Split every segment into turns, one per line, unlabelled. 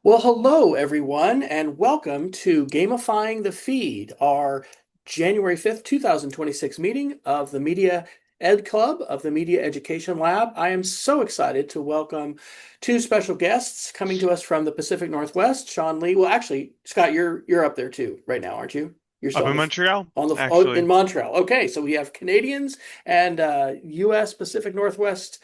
Well, hello, everyone, and welcome to Gamifying the Feed, our January 5th, 2026 meeting of the Media Ed Club of the Media Education Lab. I am so excited to welcome two special guests coming to us from the Pacific Northwest, Shawn Lee. Well, actually, Scott, you're up there too right now, aren't you? You're
Up
still
in Montreal,
in
actually.
Montreal. Okay, so we have Canadians and U.S. Pacific Northwest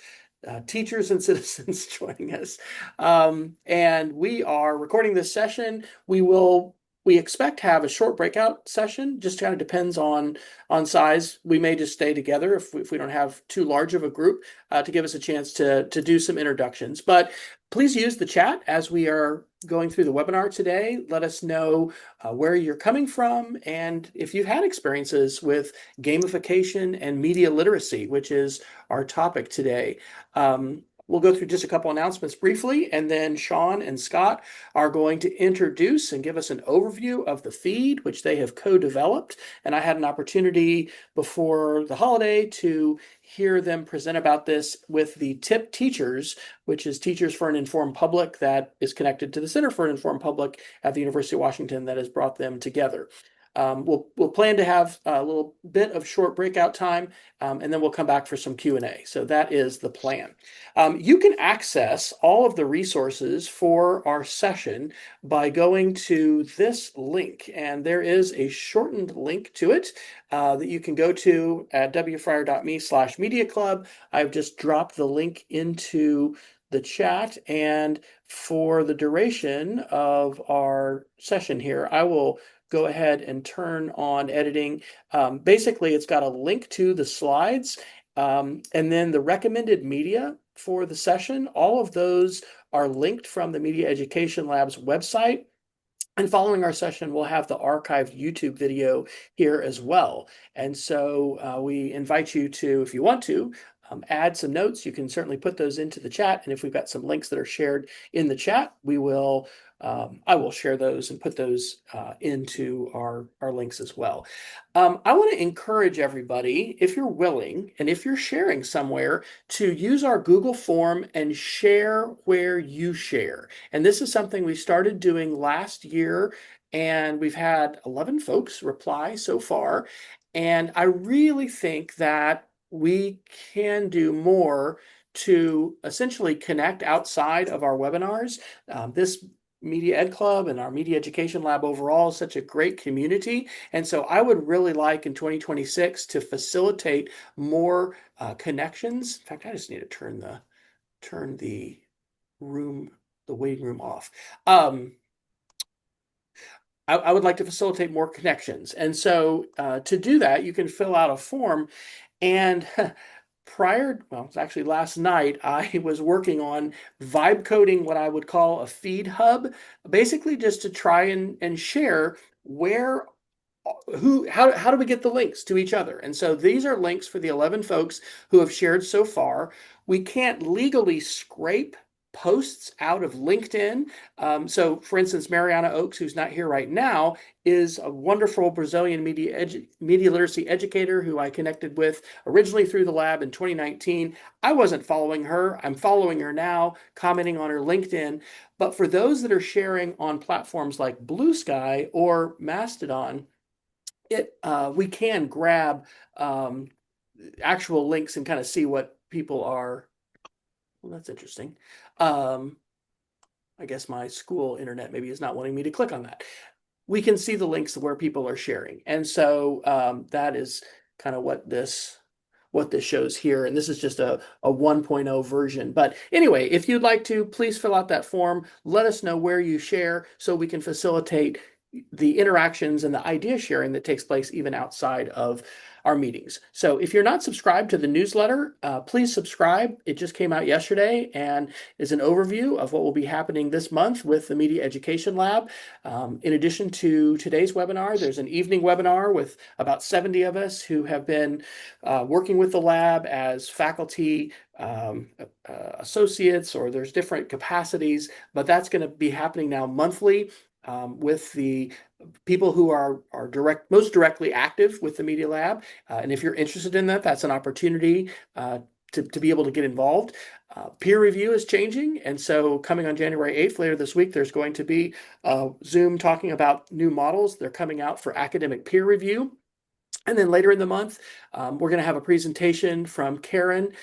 teachers and citizens joining us. And we are recording this session. We expect to have a short breakout session. Just kind of depends on size. We may just stay together if we don't have too large of a group to give us a chance to do some introductions. But please use the chat as we are going through the webinar today. Let us know where you're coming from and if you've had experiences with gamification and media literacy, which is our topic today. We'll go through just a couple announcements briefly, and then Shawn and Scott are going to introduce and give us an overview of the feed, which they have co-developed. And I had an opportunity before the holiday to hear them present about this with the TIP Teachers, which is Teachers for an Informed Public, that is connected to the Center for an Informed Public at the University of Washington, that has brought them together. We'll plan to have a little bit of short breakout time, and then we'll come back for some Q&A. So that is the plan. You can access all of the resources for our session by going to this link, and there is a shortened link to it that you can go to at wfryer.me/media club. I've just dropped the link into the chat, and for the duration of our session here, I will go ahead and turn on editing. Basically, it's got a link to the slides and then the recommended media for the session. All of those are linked from the Media Education Lab's website. And following our session, we'll have the archived YouTube video here as well. And so we invite you to, if you want to, add some notes. You can certainly put those into the chat. And if we've got some links that are shared in the chat, I will share those and put those into our links as well. I want to encourage everybody, if you're willing and if you're sharing somewhere, to use our Google form and share where you share. And this is something we started doing last year, and we've had 11 folks reply so far. And I really think that we can do more to essentially connect outside of our webinars. This Media Ed Club and our Media Education Lab overall is such a great community. And so I would really like in 2026 to facilitate more connections. In fact, I just need to turn the room, the waiting room off. I would like to facilitate more connections. And so to do that, you can fill out a form. And well, it was actually last night, I was working on vibe coding what I would call a feed hub, basically just to try and share where how do we get the links to each other? And so these are links for the 11 folks who have shared so far. We can't legally scrape posts out of LinkedIn. So for instance, Mariana Oaks, who's not here right now, is a wonderful Brazilian media literacy educator who I connected with originally through the lab in 2019. I wasn't following her. I'm following her now, commenting on her LinkedIn. But for those that are sharing on platforms like Blue Sky or Mastodon, we can grab actual links and kind of see what people are. Well, that's interesting. Um, I guess my school internet maybe is not wanting me to click on that. We can see the links where people are sharing, and so that is kind of what this shows here. And this is just a 1.0 version. But anyway, if you'd like to, please fill out that form. Let us know where you share so we can facilitate the interactions and the idea sharing that takes place even outside of our meetings. So if you're not subscribed to the newsletter, please subscribe. It just came out yesterday and is an overview of what will be happening this month with the Media Education Lab. In addition to today's webinar, there's an evening webinar with about 70 of us who have been working with the lab as faculty, associates, or there's different capacities, but that's going to be happening now monthly with the people who are most directly active with the Media Lab. And if you're interested in that, that's an opportunity to be able to get involved. Peer review is changing, and so coming on January 8th, later this week, there's going to be Zoom talking about new models. They're coming out for academic peer review. And then later in the month, we're going to have a presentation from Karen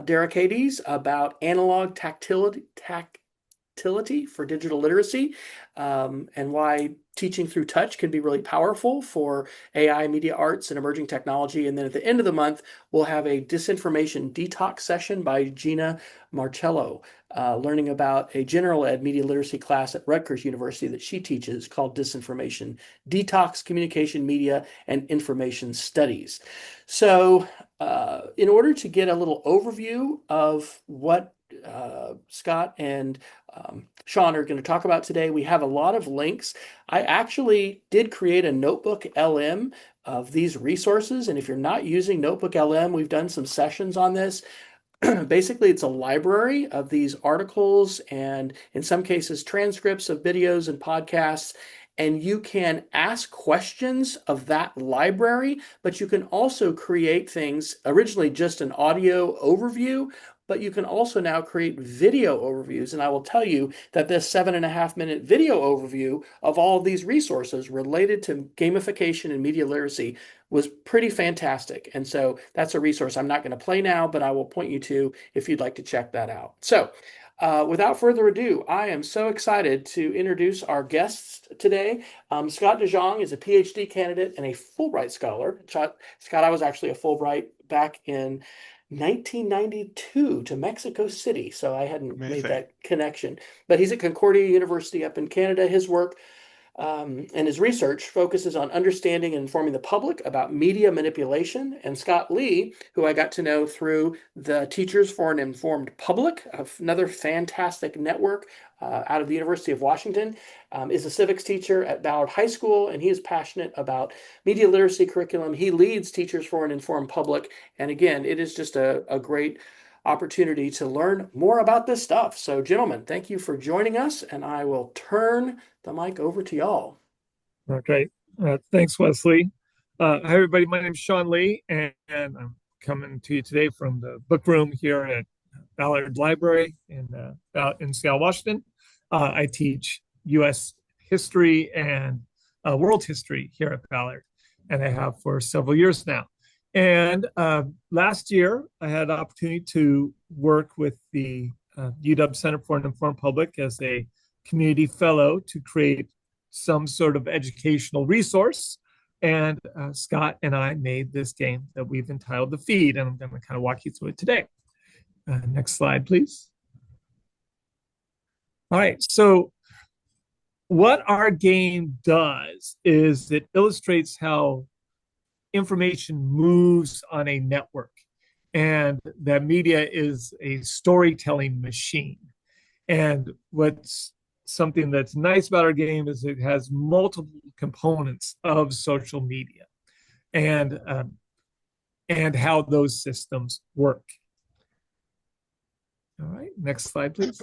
Derricades about analog tactility for digital literacy, and why teaching through touch can be really powerful for AI, media arts, and emerging technology. And then at the end of the month, we'll have a disinformation detox session by Gina Marcello, learning about a general ed media literacy class at Rutgers University that she teaches called Disinformation Detox, Communication, Media, and Information Studies. So in order to get a little overview of what Scott and Shawn are going to talk about today, we have a lot of links. I actually did create a Notebook LM of these resources, and if you're not using Notebook LM, we've done some sessions on this. Basically, it's a library of these articles and, in some cases, transcripts of videos and podcasts. And you can ask questions of that library, but you can also create things, originally just an audio overview, but you can also now create video overviews. And I will tell you that this 7.5-minute video overview of all of these resources related to gamification and media literacy was pretty fantastic. And so that's a resource I'm not going to play now, but I will point you to if you'd like to check that out. So without further ado, I am so excited to introduce our guests today. Scott DeJong is a PhD candidate and a Fulbright scholar. Scott, I was actually a Fulbright back in 1992 to Mexico City, so I hadn't made that connection. But he's at Concordia University up in Canada. His work and his research focuses on understanding and informing the public about media manipulation. And Scott Lee, who I got to know through the Teachers for an Informed Public, another fantastic network out of the University of Washington, is a civics teacher at Ballard High School, and he is passionate about media literacy curriculum. He leads Teachers for an Informed Public. And again, it is just a great opportunity to learn more about this stuff. So, gentlemen, thank you for joining us, and I will turn the mic over to y'all.
Okay. Thanks, Wesley. Hi, everybody. My name is Shawn Lee, and I'm coming to you today from the book room here at Ballard Library in Seattle, Washington. I teach U.S. history and world history here at Ballard, and I have for several years now. And last year, I had an opportunity to work with the UW Center for an Informed Public as a community fellow to create some sort of educational resource. And Scott and I made this game that we've entitled The Feed, and I'm going to kind of walk you through it today. Next slide, please. All right, so what our game does is it illustrates how information moves on a network, and that media is a storytelling machine. And what's something that's nice about our game is it has multiple components of social media and how those systems work. All right, next slide, please.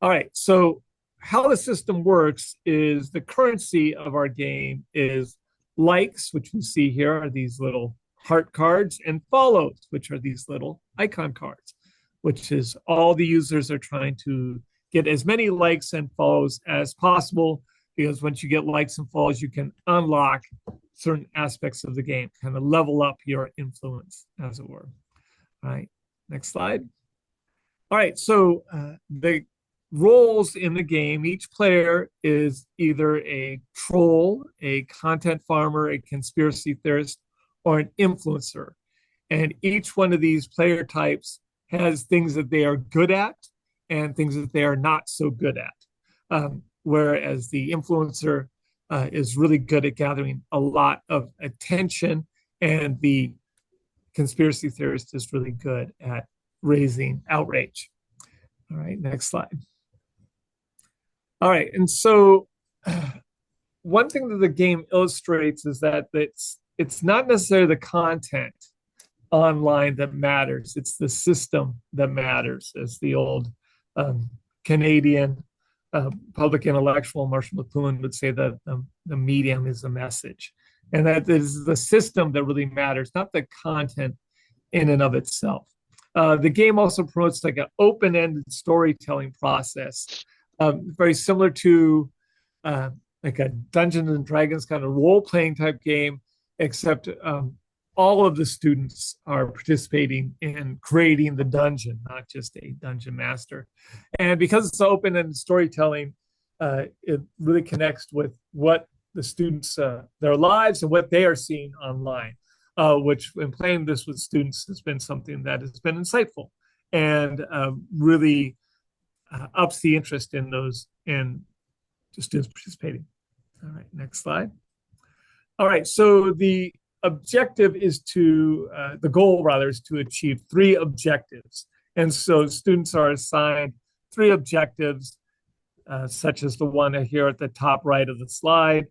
All right, so how the system works is the currency of our game is likes, which we see here are these little heart cards, and follows, which are these little icon cards, which is all the users are trying to get as many likes and follows as possible, because once you get likes and follows, you can unlock certain aspects of the game, kind of level up your influence, as it were. All right, next slide. All right, so the roles in the game, each player is either a troll, a content farmer, a conspiracy theorist, or an influencer. And each one of these player types has things that they are good at and things that they are not so good at. Whereas the influencer is really good at gathering a lot of attention, and the conspiracy theorist is really good at raising outrage. All right, next slide. All right, and so one thing that the game illustrates is that it's not necessarily the content online that matters, it's the system that matters, as the old Canadian public intellectual Marshall McLuhan would say, that the medium is the message. And that is the system that really matters, not the content in and of itself. The game also promotes like an open-ended storytelling process, very similar to like a Dungeons and Dragons kind of role-playing type game, except all of the students are participating in creating the dungeon, not just a dungeon master. And because it's open-ended storytelling, it really connects with what the students, their lives and what they are seeing online, which in playing this with students has been something that has been insightful and really ups the interest in those in the students participating. All right, next slide. All right, so the objective is the goal rather is to achieve 3 objectives. And so students are assigned 3 objectives, such as the one here at the top right of the slide,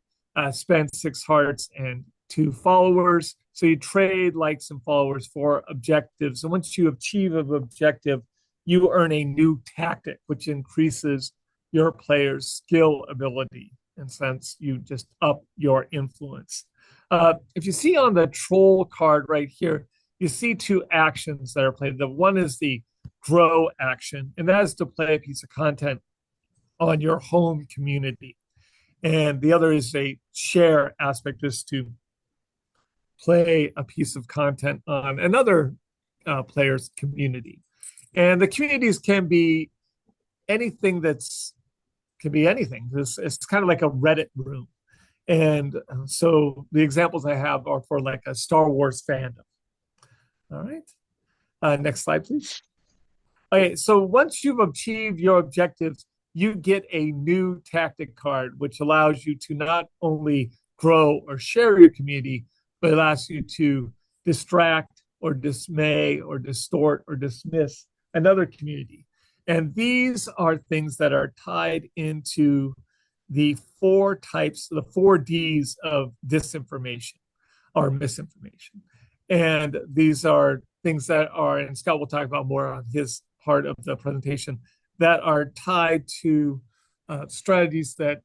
spend 6 hearts and 2 followers. So you trade likes and followers for objectives. And once you achieve an objective, you earn a new tactic, which increases your player's skill ability. And since you just up your influence. If you see on the troll card right here, you see 2 actions that are played. The one is the grow action, and that is to play a piece of content on your home community. And the other is a share aspect, is to play a piece of content on another player's community. And the communities can be anything can be anything. It's kind of like a Reddit room. And so the examples I have are for like a Star Wars fandom. All right. Next slide, please. Okay, so once you've achieved your objectives, you get a new tactic card, which allows you to not only grow or share your community, but it allows you to distract or dismay or distort or dismiss another community. And these are things that are tied into the 4 types, the 4 Ds of disinformation or misinformation. And these are things that are, and Scott will talk about more on his part of the presentation, that are tied to strategies that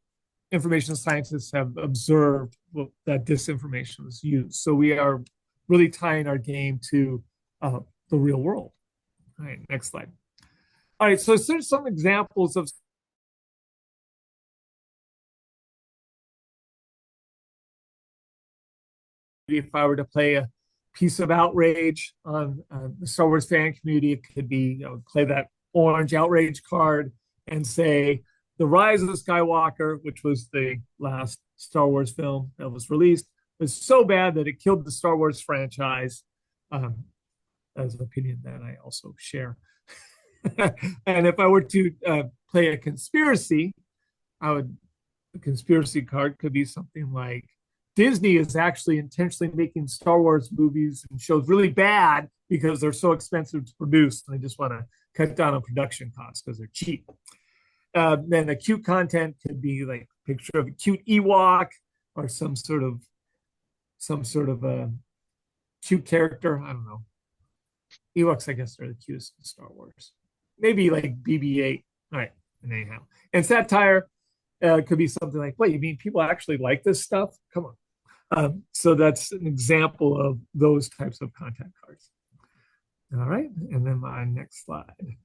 information scientists have observed that disinformation was used. So we are really tying our game to the real world. All right, next slide. All right, so there's some examples of if I were to play a piece of outrage on the Star Wars fan community, it could be, play that orange outrage card and say, The Rise of the Skywalker, which was the last Star Wars film that was released, was so bad that it killed the Star Wars franchise. As an opinion that I also share. And if I were to play a conspiracy, a conspiracy card could be something like, Disney is actually intentionally making Star Wars movies and shows really bad because they're so expensive to produce, and they just want to cut down on production costs because they're cheap. Then the cute content could be like a picture of a cute Ewok or some sort of a cute character. I don't know. Ewoks, I guess, are the cutest in Star Wars. Maybe like BB-8. All right, and anyhow. And satire could be something like, what, you mean people actually like this stuff? Come on. So that's an example of those types of content cards. All right, and then my next slide.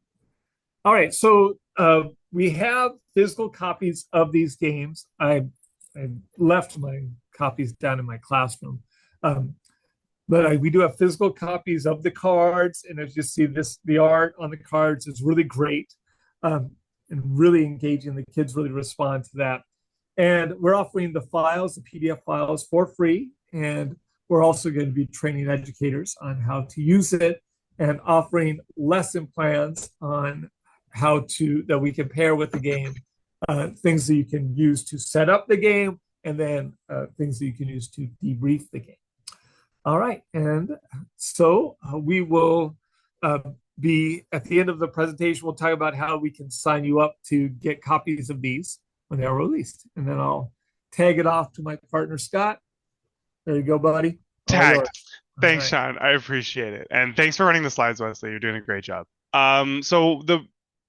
All right, so we have physical copies of these games. I left my copies down in my classroom. But we do have physical copies of the cards, and as you see, the art on the cards is really great and really engaging. The kids really respond to that. And we're offering the files, the PDF files, for free. And we're also going to be training educators on how to use it and offering lesson plans on how that we can pair with the game, things that you can use to set up the game, and then things that you can use to debrief the game. All right, and so we will be, at the end of the presentation, we'll talk about how we can sign you up to get copies of these when they are released. And then I'll tag it off to my partner, Scott. There you go, buddy.
Tagged. Thanks,
right.
Shawn. I appreciate it. And thanks for running the slides, Wesley. You're doing a great job. So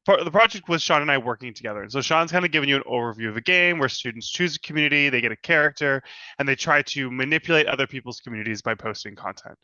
the project was Shawn and I working together. And so Shawn's kind of giving you an overview of a game where students choose a community, they get a character, and they try to manipulate other people's communities by posting content.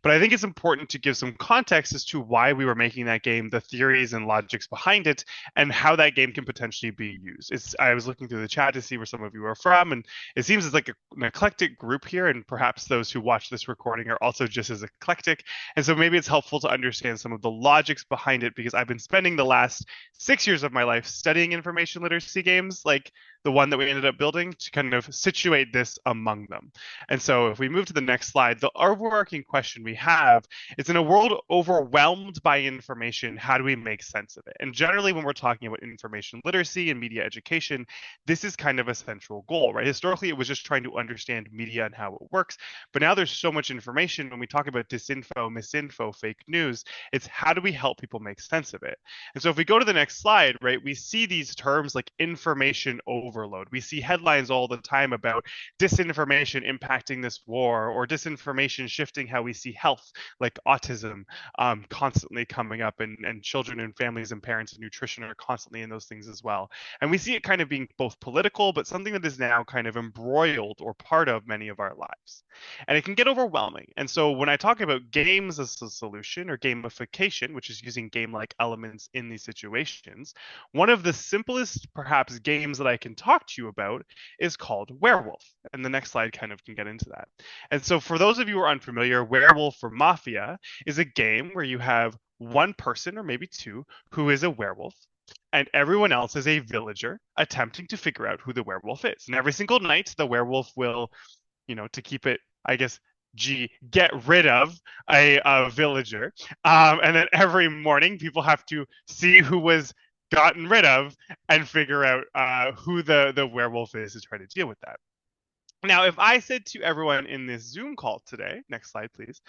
But I think it's important to give some context as to why we were making that game, the theories and logics behind it, and how that game can potentially be used. I was looking through the chat to see where some of you are from, and it seems it's like an eclectic group here, and perhaps those who watch this recording are also just as eclectic. And so maybe it's helpful to understand some of the logics behind it, because I've been spending the last 6 years of my life studying information literacy games, like the one that we ended up building, to kind of situate this among them. And so if we move to the next slide, the overarching question we have is, in a world overwhelmed by information, how do we make sense of it? And generally, when we're talking about information literacy and media education, this is kind of a central goal, right? Historically, it was just trying to understand media and how it works. But now there's so much information. When we talk about disinfo, misinfo, fake news, it's how do we help people make sense of it? And so if we go to the next slide, right, we see these terms like information overload. We see headlines all the time about disinformation impacting this war, or disinformation shifting how we see health, like autism, constantly coming up, and children and families and parents and nutrition are constantly in those things as well. And we see it kind of being both political, but something that is now kind of embroiled or part of many of our lives. And it can get overwhelming. And so when I talk about games as a solution, or gamification, which is using game-like elements in these situations, one of the simplest, perhaps, games that I can talk to you about is called Werewolf. And the next slide kind of can get into that. And so for those of you who are unfamiliar, Werewolf or Mafia is a game where you have one person, or maybe two, who is a werewolf, and everyone else is a villager attempting to figure out who the werewolf is. And every single night, the werewolf will, to keep it, I guess, get rid of a villager. And then every morning, people have to see who was gotten rid of and figure out who the werewolf is to try to deal with that. Now, if I said to everyone in this Zoom call today, next slide, please,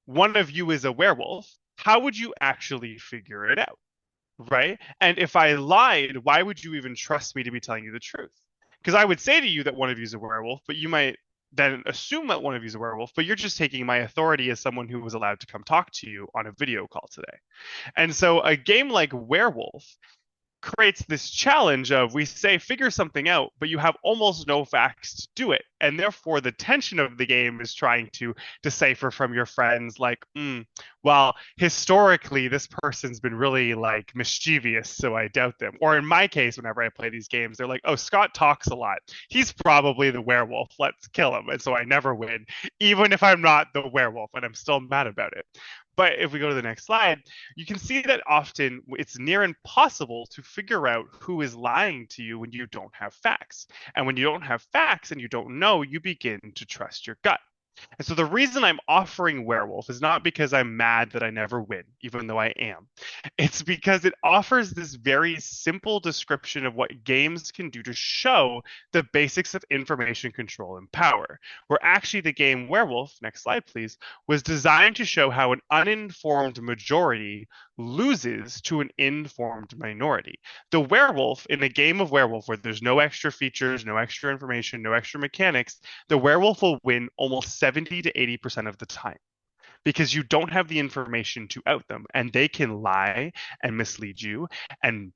one of you is a werewolf, how would you actually figure it out? Right? And if I lied, why would you even trust me to be telling you the truth? Because I would say to you that one of you is a werewolf, but you might then assume that one of you is a werewolf, but you're just taking my authority as someone who was allowed to come talk to you on a video call today. And so a game like Werewolf creates this challenge of, we say figure something out, but you have almost no facts to do it, and therefore the tension of the game is trying to decipher from your friends, like, well, historically this person's been really like mischievous, so I doubt them. Or in my case, whenever I play these games, they're like, oh, Scott talks a lot, he's probably the werewolf, let's kill him. And so I never win, even if I'm not the werewolf, and I'm still mad about it. But if we go to the next slide, you can see that often it's near impossible to figure out who is lying to you when you don't have facts. And when you don't have facts and you don't know, you begin to trust your gut. And so the reason I'm offering Werewolf is not because I'm mad that I never win, even though I am. It's because it offers this very simple description of what games can do to show the basics of information control and power. Where actually the game Werewolf, next slide please, was designed to show how an uninformed majority loses to an informed minority. The werewolf, in a game of Werewolf where there's no extra features, no extra information, no extra mechanics, the werewolf will win almost 70 to 80% of the time, because you don't have the information to out them, and they can lie and mislead you and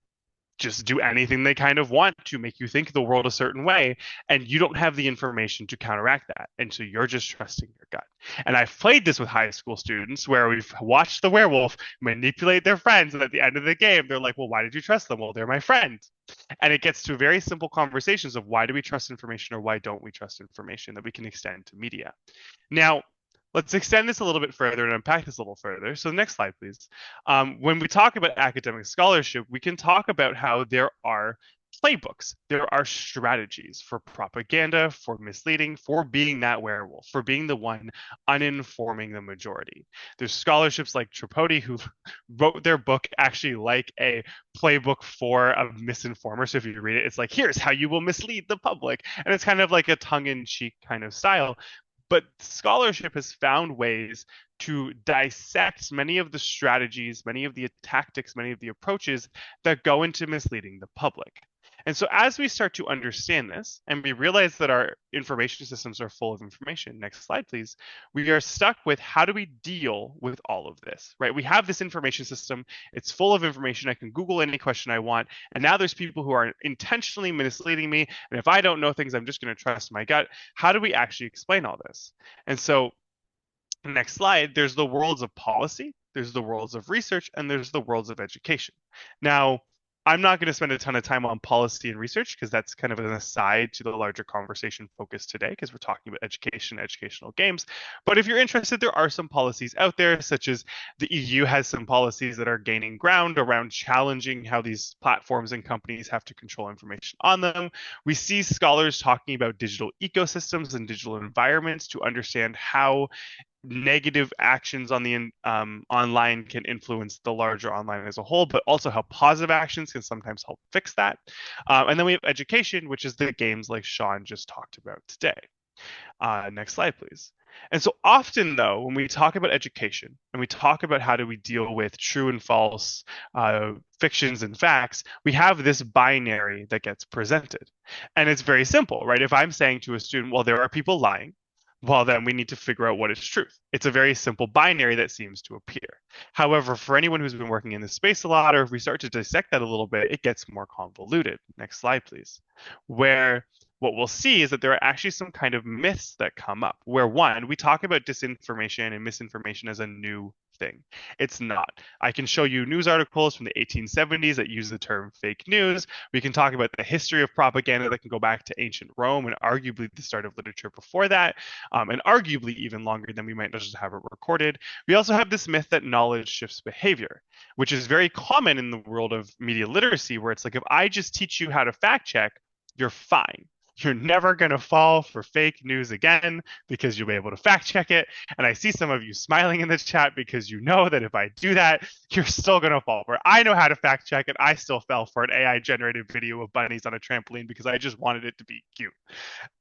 just do anything they kind of want to make you think the world a certain way, and you don't have the information to counteract that, and so you're just trusting your gut. And I've played this with high school students where we've watched the werewolf manipulate their friends, and at the end of the game they're like, well, why did you trust them? Well, they're my friend. And it gets to very simple conversations of, why do we trust information, or why don't we trust information, that we can extend to media. Now, let's extend this a little bit further and unpack this a little further. So next slide, please. When we talk about academic scholarship, we can talk about how there are playbooks. There are strategies for propaganda, for misleading, for being that werewolf, for being the one uninforming the majority. There's scholarships like Tripodi who wrote their book actually like a playbook for a misinformer. So if you read it, it's like, here's how you will mislead the public. And it's kind of like a tongue-in-cheek kind of style. But scholarship has found ways to dissect many of the strategies, many of the tactics, many of the approaches that go into misleading the public. And so as we start to understand this and we realize that our information systems are full of information, next slide, please, we are stuck with how do we deal with all of this, right? We have this information system, it's full of information. I can Google any question I want. And now there's people who are intentionally misleading me. And if I don't know things, I'm just going to trust my gut. How do we actually explain all this? And so next slide, there's the worlds of policy, there's the worlds of research, and there's the worlds of education. Now, I'm not going to spend a ton of time on policy and research because that's kind of an aside to the larger conversation focus today because we're talking about education, educational games. But if you're interested, there are some policies out there, such as the EU has some policies that are gaining ground around challenging how these platforms and companies have to control information on them. We see scholars talking about digital ecosystems and digital environments to understand how negative actions on the online can influence the larger online as a whole, but also how positive actions can sometimes help fix that. And then we have education, which is the games like Shawn just talked about today. Next slide, please. And so often, though, when we talk about education and we talk about how do we deal with true and false fictions and facts, we have this binary that gets presented. And it's very simple, right? If I'm saying to a student, well, there are people lying, well, then we need to figure out what is truth. It's a very simple binary that seems to appear. However, for anyone who's been working in this space a lot, or if we start to dissect that a little bit, it gets more convoluted. Next slide, please. Where what we'll see is that there are actually some kind of myths that come up, where one, we talk about disinformation and misinformation as a new thing. It's not. I can show you news articles from the 1870s that use the term fake news. We can talk about the history of propaganda that can go back to ancient Rome and arguably the start of literature before that, and arguably even longer than we might just have it recorded. We also have this myth that knowledge shifts behavior, which is very common in the world of media literacy, where it's like, if I just teach you how to fact check, you're fine. You're never going to fall for fake news again because you'll be able to fact check it. And I see some of you smiling in the chat because you know that if I do that, you're still going to fall for it. I know how to fact check it. I still fell for an AI generated video of bunnies on a trampoline because I just wanted it to be cute.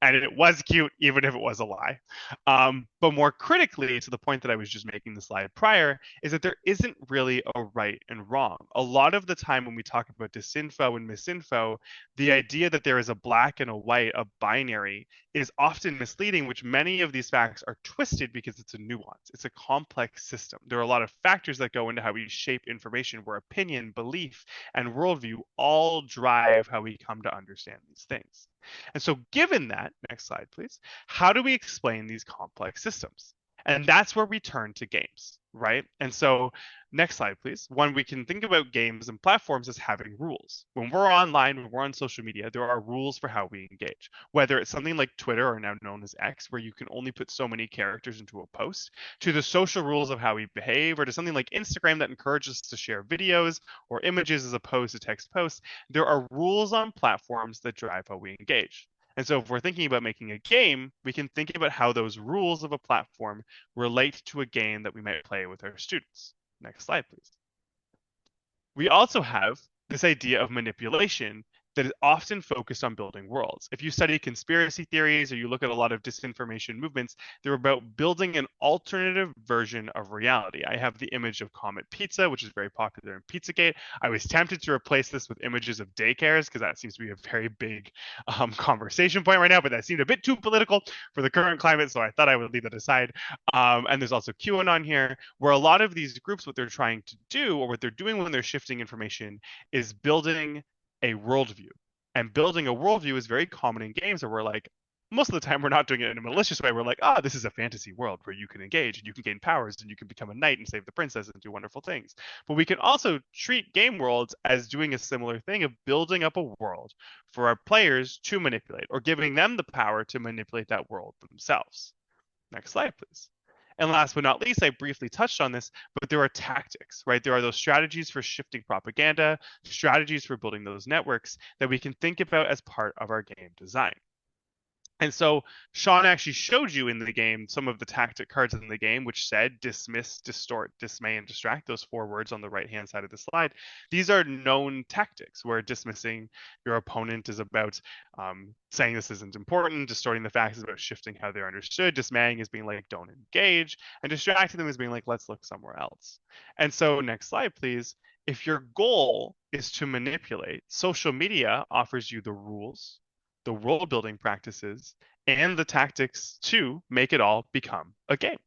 And it was cute, even if it was a lie. But more critically, to the point that I was just making the slide prior, is that there isn't really a right and wrong. A lot of the time when we talk about disinfo and misinfo, the idea that there is a black and a white, a binary, is often misleading, which many of these facts are twisted because it's a nuance. It's a complex system. There are a lot of factors that go into how we shape information, where opinion, belief, and worldview all drive how we come to understand these things. And so given that, next slide, please, how do we explain these complex systems? And that's where we turn to games, right? And so next slide, please. One, we can think about games and platforms as having rules. When we're online, when we're on social media, there are rules for how we engage. Whether it's something like Twitter, or now known as X, where you can only put so many characters into a post, to the social rules of how we behave, or to something like Instagram that encourages us to share videos or images as opposed to text posts, there are rules on platforms that drive how we engage. And so if we're thinking about making a game, we can think about how those rules of a platform relate to a game that we might play with our students. Next slide, please. We also have this idea of manipulation that is often focused on building worlds. If you study conspiracy theories or you look at a lot of disinformation movements, they're about building an alternative version of reality. I have the image of Comet Pizza, which is very popular in Pizzagate. I was tempted to replace this with images of daycares because that seems to be a very big conversation point right now, but that seemed a bit too political for the current climate, so I thought I would leave that aside. And there's also QAnon here, where a lot of these groups, what they're trying to do, or what they're doing when they're shifting information, is building a worldview. And building a worldview is very common in games where we're like, most of the time we're not doing it in a malicious way. We're like, this is a fantasy world where you can engage and you can gain powers and you can become a knight and save the princess and do wonderful things. But we can also treat game worlds as doing a similar thing of building up a world for our players to manipulate, or giving them the power to manipulate that world themselves. Next slide, please. And last but not least, I briefly touched on this, but there are tactics, right? There are those strategies for shifting propaganda, strategies for building those networks that we can think about as part of our game design. And so Shawn actually showed you in the game some of the tactic cards in the game, which said dismiss, distort, dismay, and distract, those 4 words on the right-hand side of the slide. These are known tactics, where dismissing your opponent is about saying this isn't important, distorting the facts is about shifting how they're understood, dismaying is being like, don't engage, and distracting them is being like, let's look somewhere else. And so next slide, please, if your goal is to manipulate, social media offers you the rules, the role building practices, and the tactics to make it all become a game.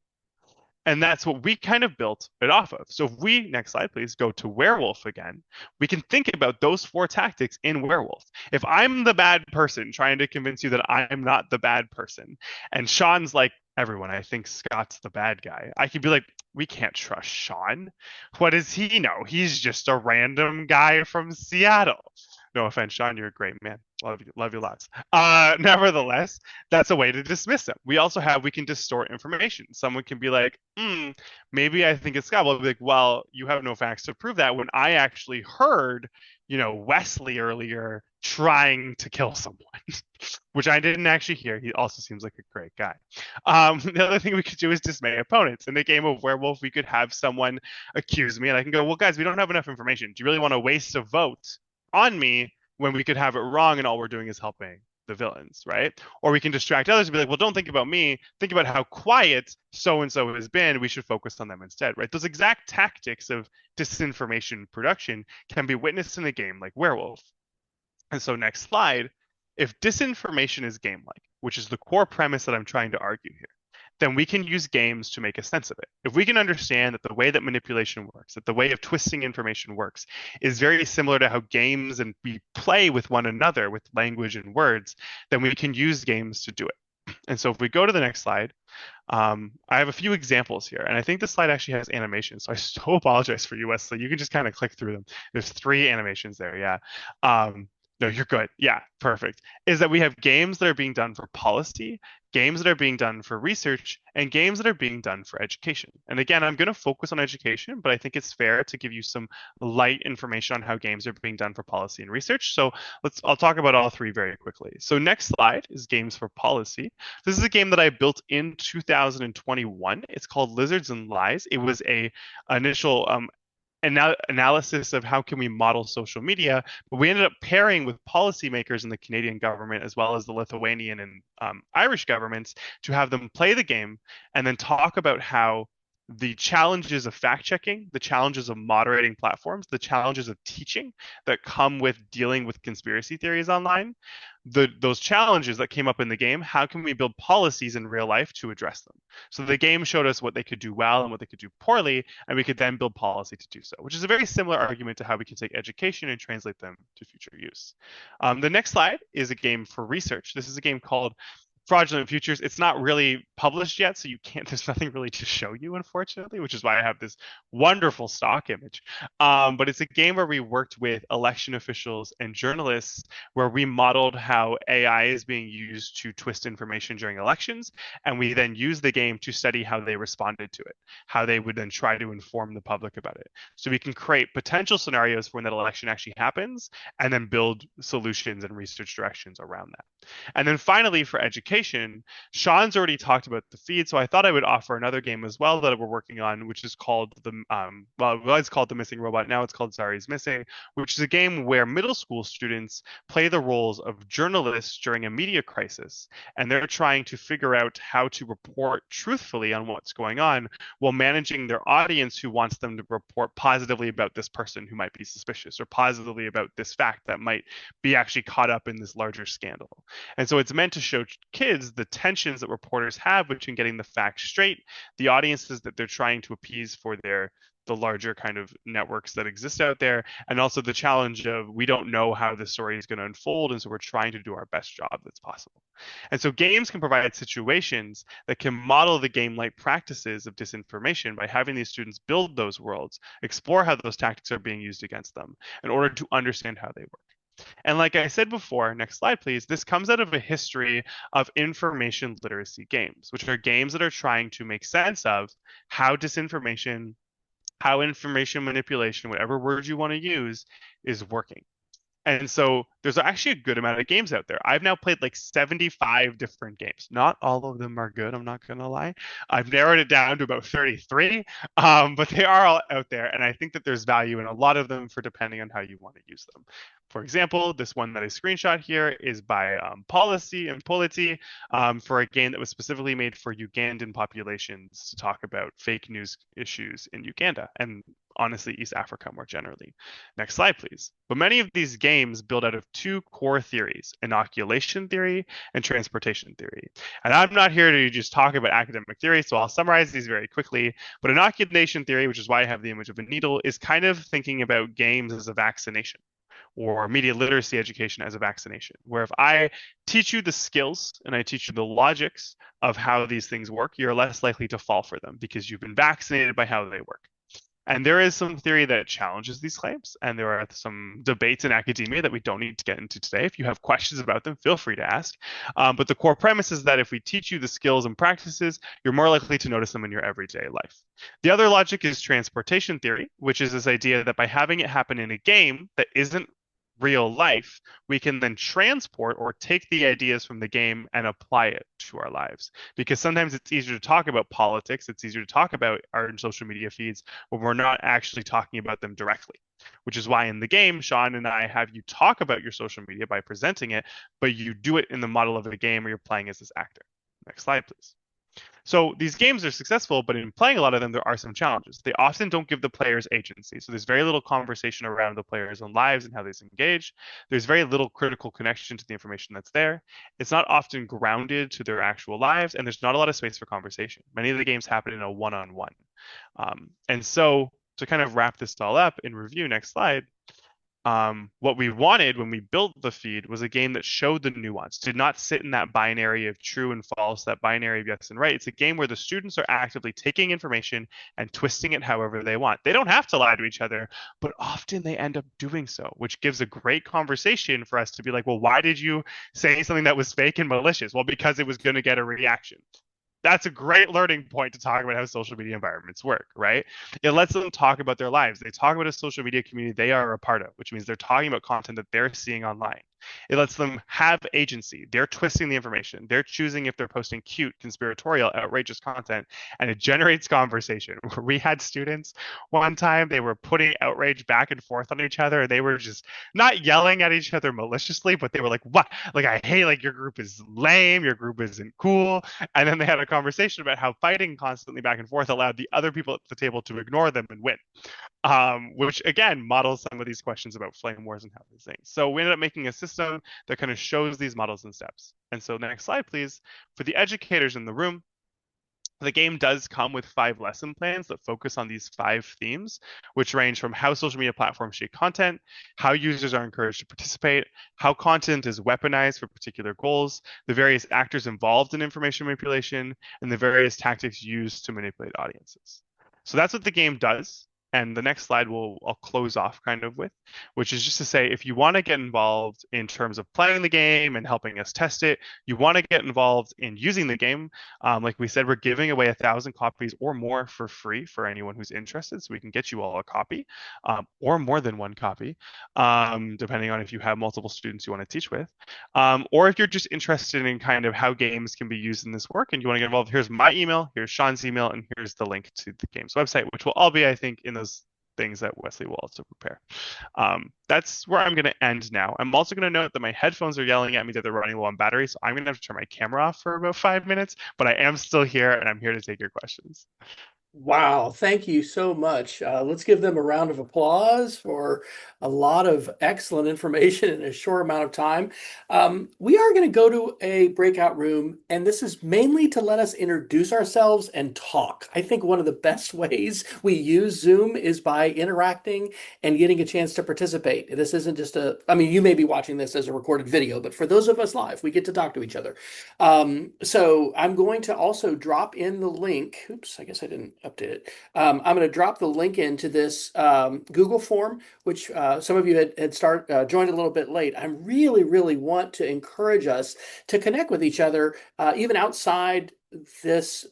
And that's what we kind of built it off of. So if we, next slide, please, go to Werewolf again, we can think about those 4 tactics in Werewolf. If I'm the bad person trying to convince you that I'm not the bad person, and Shawn's like, everyone, I think Scott's the bad guy, I could be like, we can't trust Shawn. What does he know? He's just a random guy from Seattle. No offense, Shawn, you're a great man. Love you lots. Nevertheless, that's a way to dismiss him. We also have, we can distort information. Someone can be like, maybe I think it's Scott. We'll be like, well, you have no facts to prove that when I actually heard, Wesley earlier trying to kill someone, which I didn't actually hear. He also seems like a great guy. The other thing we could do is dismay opponents. In the game of Werewolf, we could have someone accuse me and I can go, well, guys, we don't have enough information. Do you really want to waste a vote on me when we could have it wrong and all we're doing is helping the villains, right? Or we can distract others and be like, well, don't think about me. Think about how quiet so-and-so has been. We should focus on them instead, right? Those exact tactics of disinformation production can be witnessed in a game like Werewolf. And so next slide, if disinformation is game-like, which is the core premise that I'm trying to argue here, then we can use games to make a sense of it. If we can understand that the way that manipulation works, that the way of twisting information works, is very similar to how games and we play with one another with language and words, then we can use games to do it. And so if we go to the next slide, I have a few examples here, and I think this slide actually has animations, so I so apologize for you, Wesley. You can just kind of click through them. There's 3 animations there, yeah. No, you're good. Yeah, perfect. Is that we have games that are being done for policy, games that are being done for research, and games that are being done for education. And again, I'm going to focus on education, but I think it's fair to give you some light information on how games are being done for policy and research. So I'll talk about all 3 very quickly. So next slide is games for policy. This is a game that I built in 2021. It's called Lizards and Lies. It was a initial analysis of how can we model social media, but we ended up pairing with policymakers in the Canadian government as well as the Lithuanian and Irish governments to have them play the game and then talk about how the challenges of fact checking, the challenges of moderating platforms, the challenges of teaching that come with dealing with conspiracy theories online, those challenges that came up in the game, how can we build policies in real life to address them? So the game showed us what they could do well and what they could do poorly, and we could then build policy to do so, which is a very similar argument to how we can take education and translate them to future use. The next slide is a game for research. This is a game called Fraudulent Futures. It's not really published yet, so there's nothing really to show you, unfortunately, which is why I have this wonderful stock image. But it's a game where we worked with election officials and journalists, where we modeled how AI is being used to twist information during elections, and we then used the game to study how they responded to it, how they would then try to inform the public about it. So we can create potential scenarios for when that election actually happens, and then build solutions and research directions around that. And then finally, for education, Shawn's already talked about the feed, so I thought I would offer another game as well that we're working on, which is called it's called The Missing Robot. Now it's called Zari's Missing, which is a game where middle school students play the roles of journalists during a media crisis, and they're trying to figure out how to report truthfully on what's going on while managing their audience who wants them to report positively about this person who might be suspicious or positively about this fact that might be actually caught up in this larger scandal. And so it's meant to show kids the tensions that reporters have between getting the facts straight, the audiences that they're trying to appease for the larger kind of networks that exist out there, and also the challenge of we don't know how the story is going to unfold, and so we're trying to do our best job that's possible. And so games can provide situations that can model the game-like practices of disinformation by having these students build those worlds, explore how those tactics are being used against them in order to understand how they work. And like I said before, next slide, please, this comes out of a history of information literacy games, which are games that are trying to make sense of how disinformation, how information manipulation, whatever word you want to use, is working. And so there's actually a good amount of games out there. I've now played like 75 different games. Not all of them are good, I'm not going to lie. I've narrowed it down to about 33, but they are all out there. And I think that there's value in a lot of them for depending on how you want to use them. For example, this one that I screenshot here is by Policy and Polity for a game that was specifically made for Ugandan populations to talk about fake news issues in Uganda. And honestly East Africa more generally. Next slide, please. But many of these games build out of two core theories, inoculation theory and transportation theory. And I'm not here to just talk about academic theory, so I'll summarize these very quickly. But inoculation theory, which is why I have the image of a needle, is kind of thinking about games as a vaccination, or media literacy education as a vaccination, where if I teach you the skills and I teach you the logics of how these things work, you're less likely to fall for them because you've been vaccinated by how they work. And there is some theory that challenges these claims, and there are some debates in academia that we don't need to get into today. If you have questions about them, feel free to ask. But the core premise is that if we teach you the skills and practices, you're more likely to notice them in your everyday life. The other logic is transportation theory, which is this idea that by having it happen in a game that isn't real life, we can then transport or take the ideas from the game and apply it to our lives. Because sometimes it's easier to talk about politics, it's easier to talk about our social media feeds when we're not actually talking about them directly. Which is why in the game, Shawn and I have you talk about your social media by presenting it, but you do it in the model of a game where you're playing as this actor. Next slide, please. So these games are successful, but in playing a lot of them, there are some challenges. They often don't give the players agency. So there's very little conversation around the players' own lives and how they engage. There's very little critical connection to the information that's there. It's not often grounded to their actual lives, and there's not a lot of space for conversation. Many of the games happen in a one-on-one. And so to kind of wrap this all up in review, next slide, what we wanted when we built the feed was a game that showed the nuance, did not sit in that binary of true and false, that binary of yes and right. It's a game where the students are actively taking information and twisting it however they want. They don't have to lie to each other, but often they end up doing so, which gives a great conversation for us to be like, well, why did you say something that was fake and malicious? Well, because it was going to get a reaction. That's a great learning point to talk about how social media environments work, right? It lets them talk about their lives. They talk about a social media community they are a part of, which means they're talking about content that they're seeing online. It lets them have agency. They're twisting the information. They're choosing if they're posting cute, conspiratorial, outrageous content, and it generates conversation. We had students one time, they were putting outrage back and forth on each other. They were just not yelling at each other maliciously, but they were like, what? Like, I hate, like, your group is lame, your group isn't cool. And then they had a conversation about how fighting constantly back and forth allowed the other people at the table to ignore them and win. Which again models some of these questions about flame wars and how these things. So we ended up making a system that kind of shows these models and steps. And so next slide, please. For the educators in the room, the game does come with 5 lesson plans that focus on these 5 themes, which range from how social media platforms shape content, how users are encouraged to participate, how content is weaponized for particular goals, the various actors involved in information manipulation, and the various tactics used to manipulate audiences. So that's what the game does. And the next slide I'll close off kind of with, which is just to say, if you want to get involved in terms of playing the game and helping us test it, you want to get involved in using the game. Like we said, we're giving away 1,000 copies or more for free for anyone who's interested. So we can get you all a copy, or more than one copy, depending on if you have multiple students you want to teach with. Or if you're just interested in kind of how games can be used in this work and you want to get involved, here's my email, here's Shawn's email, and here's the link to the game's website, which will all be, I think, in those things that Wesley will also prepare. That's where I'm going to end now. I'm also going to note that my headphones are yelling at me that they're running low on battery, so I'm going to have to turn my camera off for about 5 minutes, but I am still here and I'm here to take your questions.
Wow, thank you so much. Let's give them a round of applause for a lot of excellent information in a short amount of time. We are going to go to a breakout room, and this is mainly to let us introduce ourselves and talk. I think one of the best ways we use Zoom is by interacting and getting a chance to participate. This isn't just I mean, you may be watching this as a recorded video, but for those of us live, we get to talk to each other. So I'm going to also drop in the link. Oops, I guess I didn't update it. I'm going to drop the link into this Google form, which some of you had joined a little bit late. I really want to encourage us to connect with each other, even outside this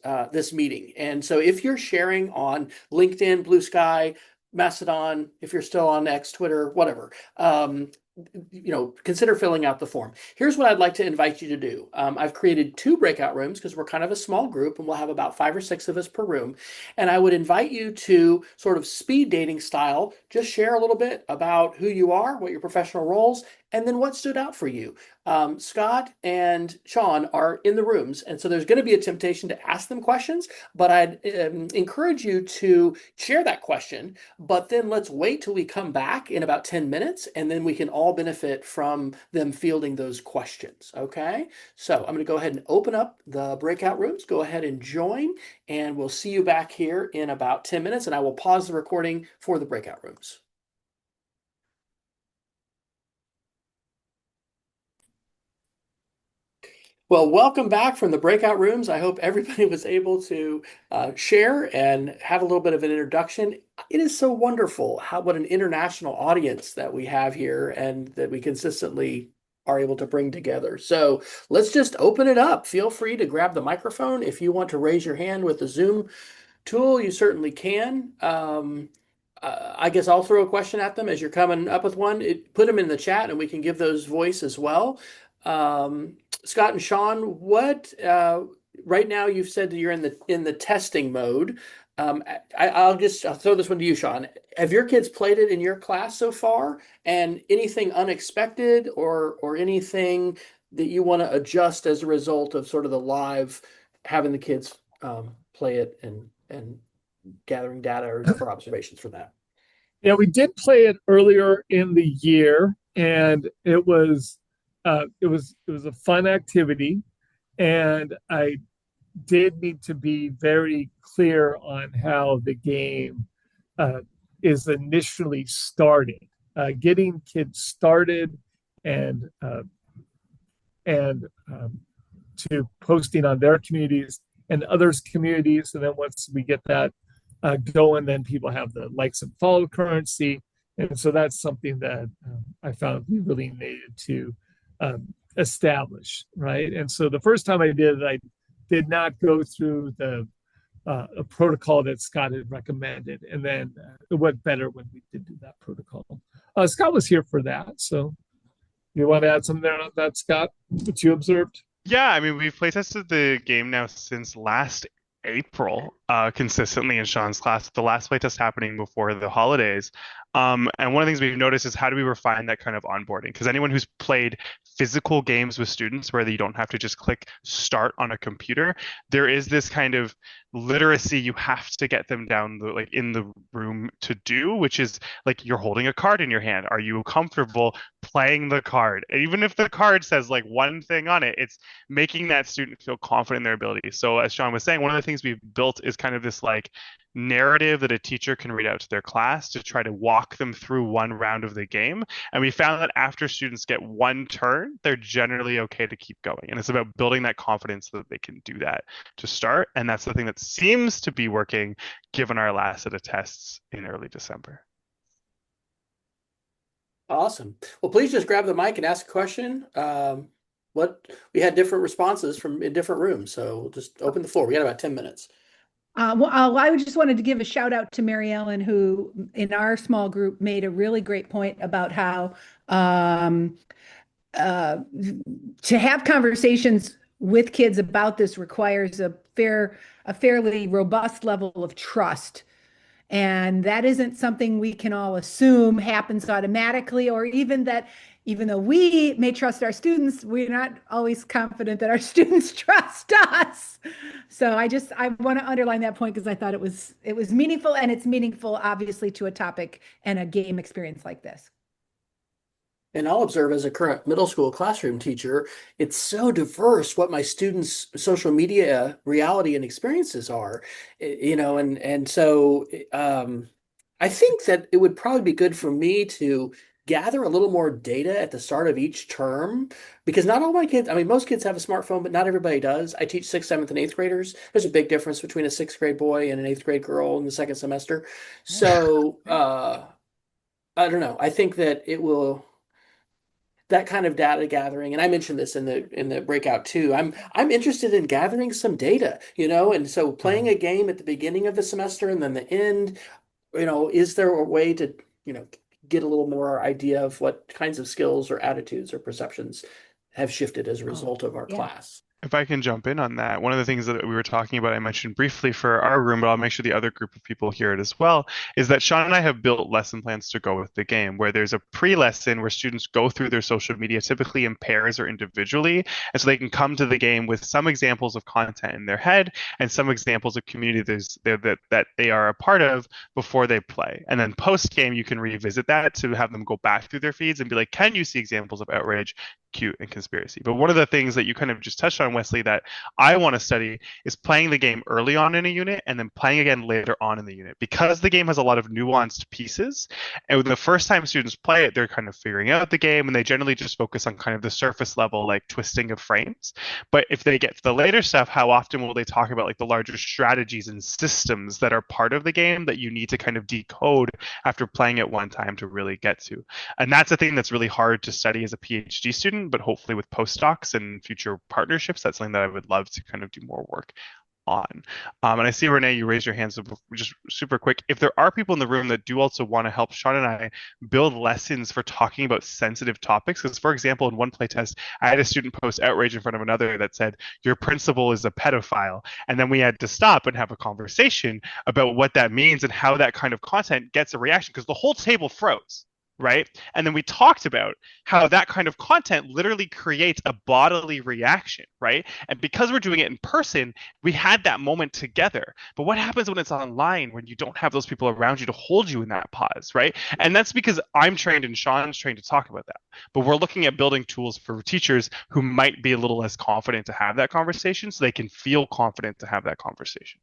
meeting. And so if you're sharing on LinkedIn, Blue Sky, Mastodon, if you're still on X, Twitter, whatever, consider filling out the form. Here's what I'd like to invite you to do. I've created 2 breakout rooms because we're kind of a small group and we'll have about 5 or 6 of us per room. And I would invite you to sort of speed dating style, just share a little bit about who you are, what your professional roles, and then what stood out for you. Scott and Shawn are in the rooms, and so there's going to be a temptation to ask them questions, but I'd encourage you to share that question, but then let's wait till we come back in about 10 minutes, and then we can all benefit from them fielding those questions, okay? So I'm going to go ahead and open up the breakout rooms. Go ahead and join, and we'll see you back here in about 10 minutes, and I will pause the recording for the breakout rooms. Well, welcome back from the breakout rooms. I hope everybody was able to share and have a little bit of an introduction. It is so wonderful what an international audience that we have here and that we consistently are able to bring together. So let's just open it up. Feel free to grab the microphone. If you want to raise your hand with the Zoom tool, you certainly can. I guess I'll throw a question at them as you're coming up with one. Put them in the chat and we can give those voice as well. Scott and Shawn, what right now you've said that you're in the testing mode. I'll throw this one to you, Shawn. Have your kids played it in your class so far? And anything unexpected or anything that you want to adjust as a result of sort of the live having the kids play it and gathering data or for observations for that?
Yeah, we did play it earlier in the year, and it was a fun activity, and I did need to be very clear on how the game is initially started, getting kids started, and to posting on their communities and others' communities, and then once we get that going, then people have the likes and follow currency, and so that's something that I found we really needed to establish, right? And so the first time I did not go through a protocol that Scott had recommended, and then it went better when we did do that protocol. Scott was here for that, so you want to add something there on that, Scott? What you observed?
Yeah, I mean, we've playtested the game now since last April, consistently in Shawn's class. The last playtest happening before the holidays. And one of the things we've noticed is how do we refine that kind of onboarding? Because anyone who's played physical games with students where you don't have to just click start on a computer, there is this kind of literacy you have to get them down in the room to do, which is like you're holding a card in your hand. Are you comfortable playing the card? Even if the card says like one thing on it, it's making that student feel confident in their ability. So as Shawn was saying, one of the things we've built is kind of this like narrative that a teacher can read out to their class to try to walk them through one round of the game. And we found that after students get one turn, they're generally okay to keep going. And it's about building that confidence so that they can do that to start. And that's the thing that seems to be working given our last set of tests in early December.
Awesome. Well, please just grab the mic and ask a question. We had different responses in different rooms, so we'll just open the floor. We got about 10 minutes.
I just wanted to give a shout out to Mary Ellen, who in our small group made a really great point about how to have conversations with kids about this requires a fairly robust level of trust. And that isn't something we can all assume happens automatically, or even though we may trust our students, we're not always confident that our students trust us. So I want to underline that point because I thought it was meaningful, and it's meaningful obviously to a topic and a game experience like this.
And I'll observe as a current middle school classroom teacher, it's so diverse what my students' social media reality and experiences are, and so I think that it would probably be good for me to gather a little more data at the start of each term, because not all my kids, I mean, most kids have a smartphone, but not everybody does. I teach 6th, 7th, and 8th graders. There's a big difference between a 6th grade boy and an 8th grade girl in the second semester. So I don't know. I think that that kind of data gathering, and I mentioned this in the breakout too. I'm interested in gathering some data, and so playing a game at the beginning of the semester and then the end, is there a way to, get a little more idea of what kinds of skills or attitudes or perceptions have shifted as a result of our
yeah.
class.
If I can jump in on that, one of the things that we were talking about, I mentioned briefly for our room, but I'll make sure the other group of people hear it as well, is that Shawn and I have built lesson plans to go with the game, where there's a pre-lesson where students go through their social media, typically in pairs or individually, and so they can come to the game with some examples of content in their head and some examples of communities that they are a part of before they play. And then post-game, you can revisit that to have them go back through their feeds and be like, can you see examples of outrage, cute, and conspiracy? But one of the things that you kind of just touched on, Wesley, that I want to study is playing the game early on in a unit and then playing again later on in the unit, because the game has a lot of nuanced pieces. And the first time students play it, they're kind of figuring out the game, and they generally just focus on kind of the surface level, like twisting of frames. But if they get to the later stuff, how often will they talk about like the larger strategies and systems that are part of the game that you need to kind of decode after playing it one time to really get to? And that's a thing that's really hard to study as a PhD student, but hopefully with postdocs and future partnerships, that's something that I would love to kind of do more work on. And I see, Renee, you raise your hand, so just super quick. If there are people in the room that do also want to help Shawn and I build lessons for talking about sensitive topics, because for example, in one playtest, I had a student post outrage in front of another that said, your principal is a pedophile. And then we had to stop and have a conversation about what that means and how that kind of content gets a reaction, because the whole table froze. Right? And then we talked about how that kind of content literally creates a bodily reaction, right? And because we're doing it in person, we had that moment together. But what happens when it's online, when you don't have those people around you to hold you in that pause, right? And that's because I'm trained and Shawn's trained to talk about that. But we're looking at building tools for teachers who might be a little less confident to have that conversation, so they can feel confident to have that conversation.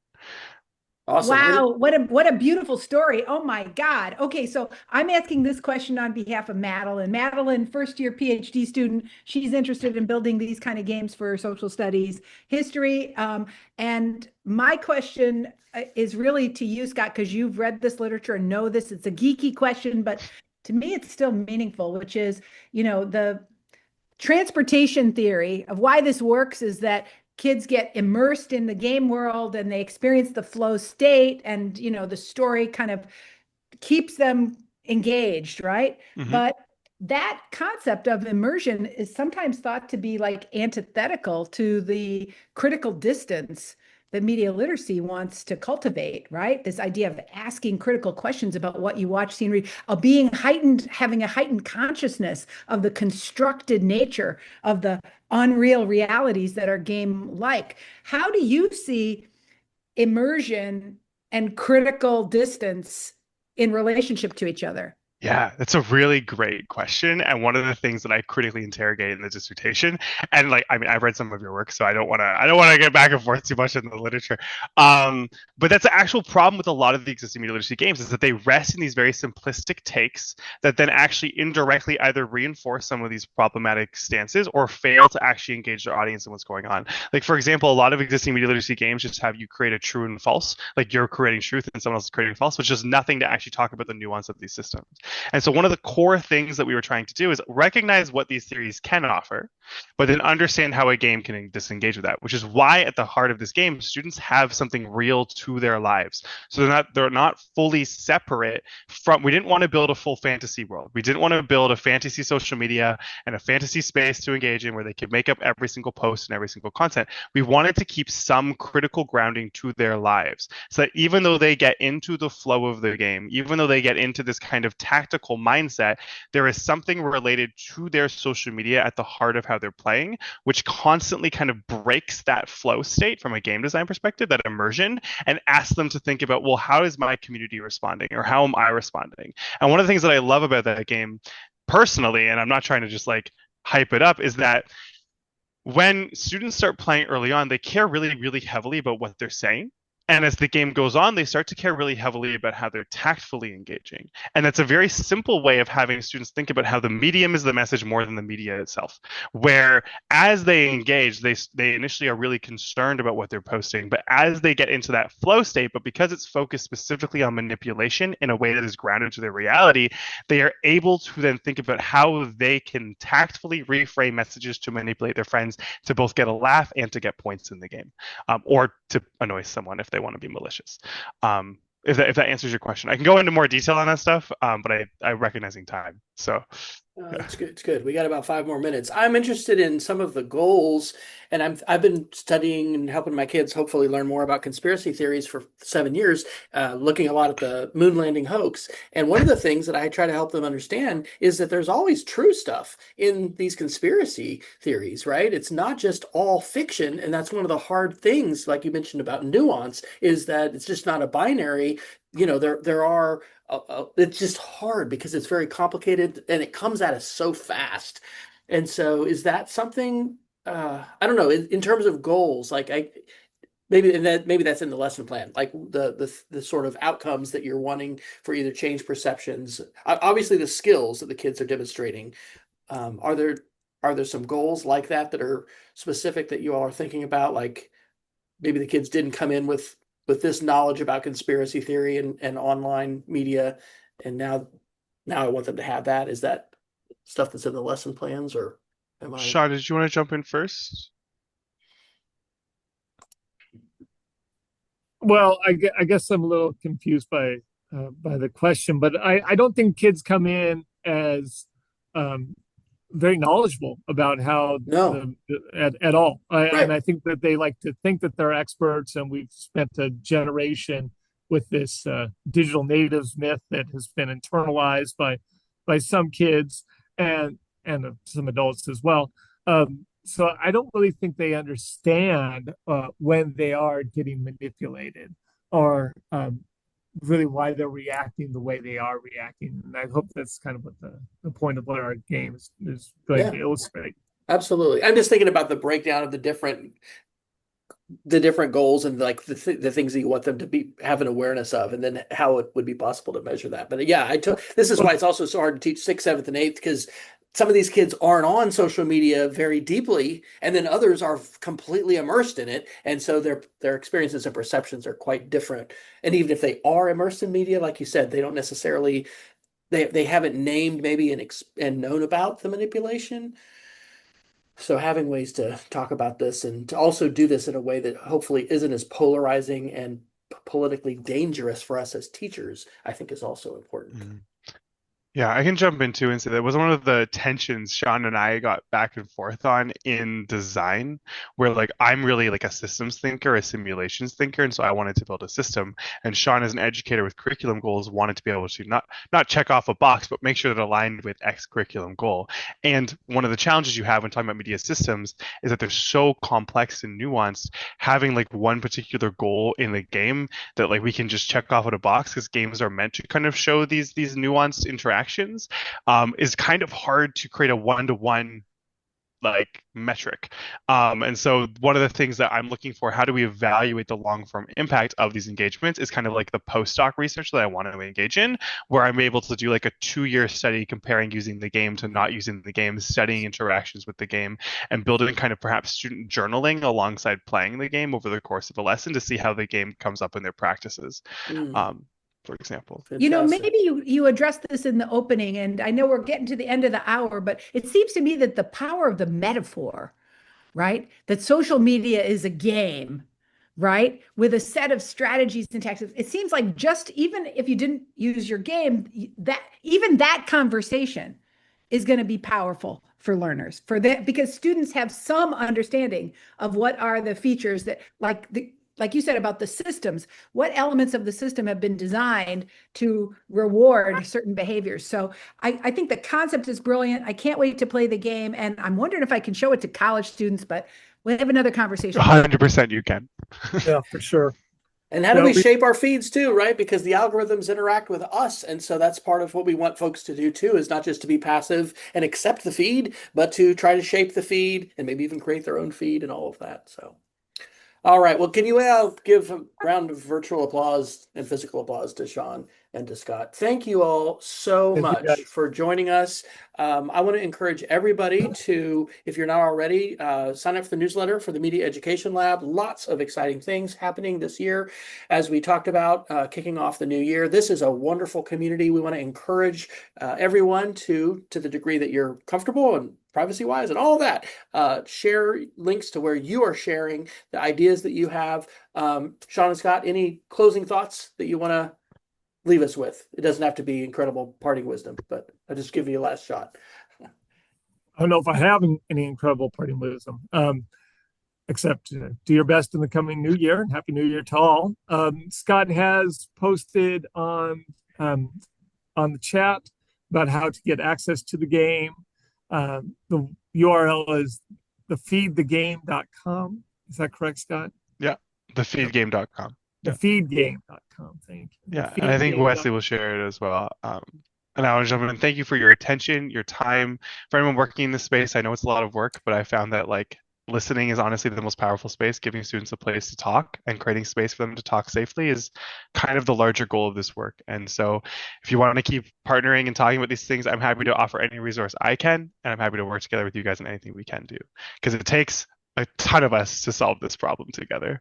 Awesome.
Wow, what a beautiful story. Oh my God. Okay, so I'm asking this question on behalf of Madeline. Madeline, first year PhD student. She's interested in building these kind of games for social studies, history. And my question is really to you, Scott, because you've read this literature and know this. It's a geeky question, but to me, it's still meaningful, which is, the transportation theory of why this works is that kids get immersed in the game world and they experience the flow state, and the story kind of keeps them engaged, right?
Mm-hmm.
But that concept of immersion is sometimes thought to be like antithetical to the critical distance that media literacy wants to cultivate, right? This idea of asking critical questions about what you watch, see, and read, of being heightened, having a heightened consciousness of the constructed nature of the unreal realities that are game-like. How do you see immersion and critical distance in relationship to each other?
Yeah, that's a really great question, and one of the things that I critically interrogate in the dissertation. And I've read some of your work, so I don't want to get back and forth too much in the literature. But that's the actual problem with a lot of the existing media literacy games, is that they rest in these very simplistic takes that then actually indirectly either reinforce some of these problematic stances or fail to actually engage their audience in what's going on. Like, for example, a lot of existing media literacy games just have you create a true and false, like you're creating truth and someone else is creating false, which is nothing to actually talk about the nuance of these systems. And so one of the core things that we were trying to do is recognize what these theories can offer, but then understand how a game can disengage with that, which is why at the heart of this game, students have something real to their lives. So they're not fully separate from, we didn't want to build a full fantasy world. We didn't want to build a fantasy social media and a fantasy space to engage in where they could make up every single post and every single content. We wanted to keep some critical grounding to their lives, so that even though they get into the flow of the game, even though they get into this kind of tactical mindset, there is something related to their social media at the heart of how they're playing, which constantly kind of breaks that flow state from a game design perspective, that immersion, and asks them to think about, well, how is my community responding, or how am I responding? And one of the things that I love about that game personally, and I'm not trying to just like hype it up, is that when students start playing early on, they care really, really heavily about what they're saying. And as the game goes on, they start to care really heavily about how they're tactfully engaging. And that's a very simple way of having students think about how the medium is the message more than the media itself. Where as they engage, they initially are really concerned about what they're posting. But as they get into that flow state, but because it's focused specifically on manipulation in a way that is grounded to their reality, they are able to then think about how they can tactfully reframe messages to manipulate their friends to both get a laugh and to get points in the game, or to annoy someone if they want to be malicious. if that answers your question. I can go into more detail on that stuff, but I'm recognizing time. So
It's good. It's good. We got about 5 more minutes. I'm interested in some of the goals, and I've been studying and helping my kids hopefully learn more about conspiracy theories for 7 years, looking a lot at the moon landing hoax. And one of the things that I try to help them understand is that there's always true stuff in these conspiracy theories, right? It's not just all fiction, and that's one of the hard things, like you mentioned about nuance, is that it's just not a binary. There are it's just hard because it's very complicated and it comes at us so fast. And so is that something I don't know in terms of goals, like I maybe that's in the lesson plan, like the sort of outcomes that you're wanting for either change perceptions, obviously the skills that the kids are demonstrating. Are there some goals like that are specific that you all are thinking about? Like maybe the kids didn't come in with this knowledge about conspiracy theory and online media, and now I want them to have that. Is that stuff that's in the lesson plans, or am I?
Shawn, did you want to jump in first?
Well, I guess I'm a little confused by the question, but I don't think kids come in as very knowledgeable about how
No.
at all. And
Right.
I think that they like to think that they're experts, and we've spent a generation with this digital natives myth that has been internalized by some kids and some adults as well. So I don't really think they understand when they are getting manipulated, or really why they're reacting the way they are reacting. And I hope that's kind of what the point of what our game is going
Yeah.
to illustrate.
Absolutely. I'm just thinking about the breakdown of the different goals and like the things that you want them to have an awareness of, and then how it would be possible to measure that. But yeah, this is why it's also so hard to teach 6th, 7th, and 8th, because some of these kids aren't on social media very deeply, and then others are completely immersed in it, and so their experiences and perceptions are quite different. And even if they are immersed in media, like you said, they don't necessarily they haven't named maybe and known about the manipulation. So having ways to talk about this and to also do this in a way that hopefully isn't as polarizing and politically dangerous for us as teachers, I think is also important.
Mhm. Yeah, I can jump into and say that was one of the tensions Shawn and I got back and forth on in design, where like I'm really like a systems thinker, a simulations thinker, and so I wanted to build a system. And Shawn, as an educator with curriculum goals, wanted to be able to not check off a box, but make sure that it aligned with X curriculum goal. And one of the challenges you have when talking about media systems is that they're so complex and nuanced. Having like one particular goal in the game that like we can just check off at a box, because games are meant to kind of show these nuanced interactions, is kind of hard to create a one-to-one like metric. And so one of the things that I'm looking for, how do we evaluate the long-form impact of these engagements, is kind of like the postdoc research that I want to engage in, where I'm able to do like a 2-year study comparing using the game to not using the game, studying interactions with the game, and building kind of perhaps student journaling alongside playing the game over the course of a lesson to see how the game comes up in their practices. For example.
Fantastic.
Maybe you addressed this in the opening, and I know we're getting to the end of the hour, but it seems to me that the power of the metaphor, right? That social media is a game, right? With a set of strategies and tactics. It seems like just even if you didn't use your game, that even that conversation is going to be powerful for learners, for that, because students have some understanding of what are the features that, like you said about the systems, what elements of the system have been designed to reward certain behaviors. So I think the concept is brilliant. I can't wait to play the game. And I'm wondering if I can show it to college students, but we'll have another conversation.
100% you can.
Yeah, for sure.
And how do we shape our feeds too, right? Because the algorithms interact with us. And so that's part of what we want folks to do too, is not just to be passive and accept the feed, but to try to shape the feed and maybe even create their own feed and all of that. So, all right. Well, can you give a round of virtual applause and physical applause to Shawn and to Scott. Thank you all so
Thank you,
much
guys.
for joining us. I want to encourage everybody to, if you're not already, sign up for the newsletter for the Media Education Lab. Lots of exciting things happening this year. As we talked about, kicking off the new year, this is a wonderful community. We want to encourage everyone to the degree that you're comfortable and privacy-wise and all that, share links to where you are sharing the ideas that you have. Shawn and Scott, any closing thoughts that you want to leave us with? It doesn't have to be incredible parting wisdom, but I'll just give you a last shot.
I don't know if I have any incredible parting wisdom, except do your best in the coming new year, and Happy New Year to all. Scott has posted on the chat about how to get access to the game. The URL is thefeedthegame.com. Is that correct, Scott?
Yeah, thefeedgame.com.
Thefeedgame.com. Thank you.
Yeah, and I think Wesley will share it as well. And I want to jump in and thank you for your attention, your time. For anyone working in this space, I know it's a lot of work, but I found that like listening is honestly the most powerful space. Giving students a place to talk and creating space for them to talk safely is kind of the larger goal of this work. And so if you want to keep partnering and talking about these things, I'm happy to offer any resource I can, and I'm happy to work together with you guys on anything we can do, because it takes a ton of us to solve this problem together.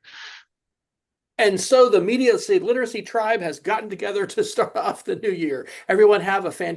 And so the Media Literacy Tribe has gotten together to start off the new year. Everyone have a fantastic